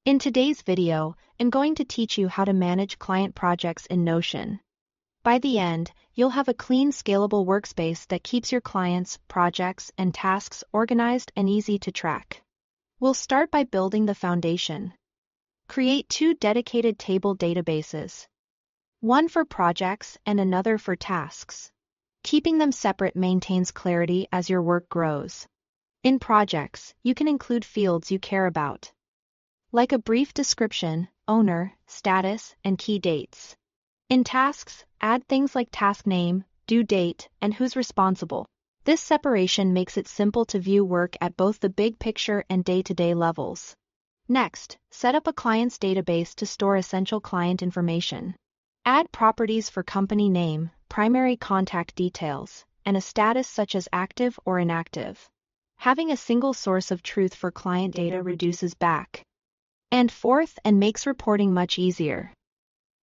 In today's video, I'm going to teach you how to manage client projects in Notion. By the end, you'll have a clean, scalable workspace that keeps your clients, projects, and tasks organized and easy to track. We'll start by building the foundation. Create 2 dedicated table databases. One for projects and another for tasks. Keeping them separate maintains clarity as your work grows. In projects, you can include fields you care about, like a brief description, owner, status, and key dates. In tasks, add things like task name, due date, and who's responsible. This separation makes it simple to view work at both the big picture and day-to-day levels. Next, set up a client's database to store essential client information. Add properties for company name, primary contact details, and a status such as active or inactive. Having a single source of truth for client data reduces back and forth and makes reporting much easier.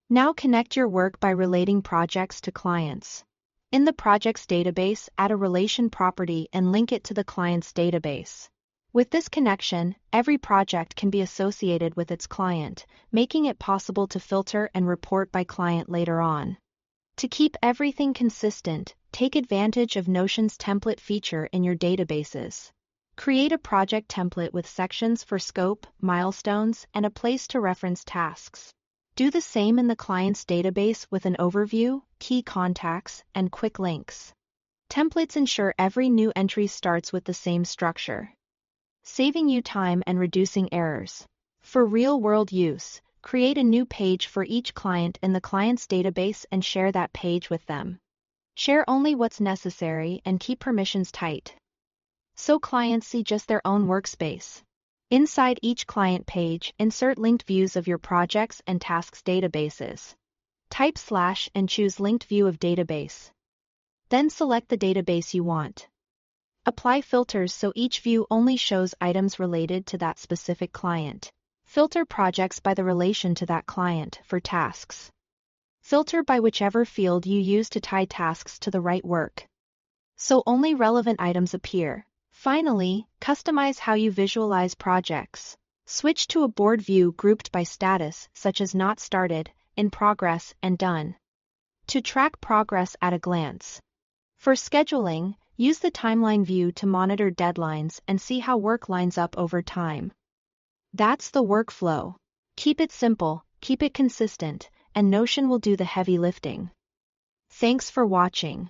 Now connect your work by relating projects to clients. In the projects database, add a relation property and link it to the client's database. With this connection, every project can be associated with its client, making it possible to filter and report by client later on. To keep everything consistent, take advantage of Notion's template feature in your databases. Create a project template with sections for scope, milestones, and a place to reference tasks. Do the same in the client's database with an overview, key contacts, and quick links. Templates ensure every new entry starts with the same structure, saving you time and reducing errors. For real-world use, create a new page for each client in the client's database and share that page with them. Share only what's necessary and keep permissions tight, so clients see just their own workspace. Inside each client page, insert linked views of your projects and tasks databases. Type / and choose linked view of database. Then select the database you want. Apply filters so each view only shows items related to that specific client. Filter projects by the relation to that client for tasks. Filter by whichever field you use to tie tasks to the right work, so only relevant items appear. Finally, customize how you visualize projects. Switch to a board view grouped by status, such as not started, in progress, and done, to track progress at a glance. For scheduling, use the timeline view to monitor deadlines and see how work lines up over time. That's the workflow. Keep it simple, keep it consistent, and Notion will do the heavy lifting. Thanks for watching.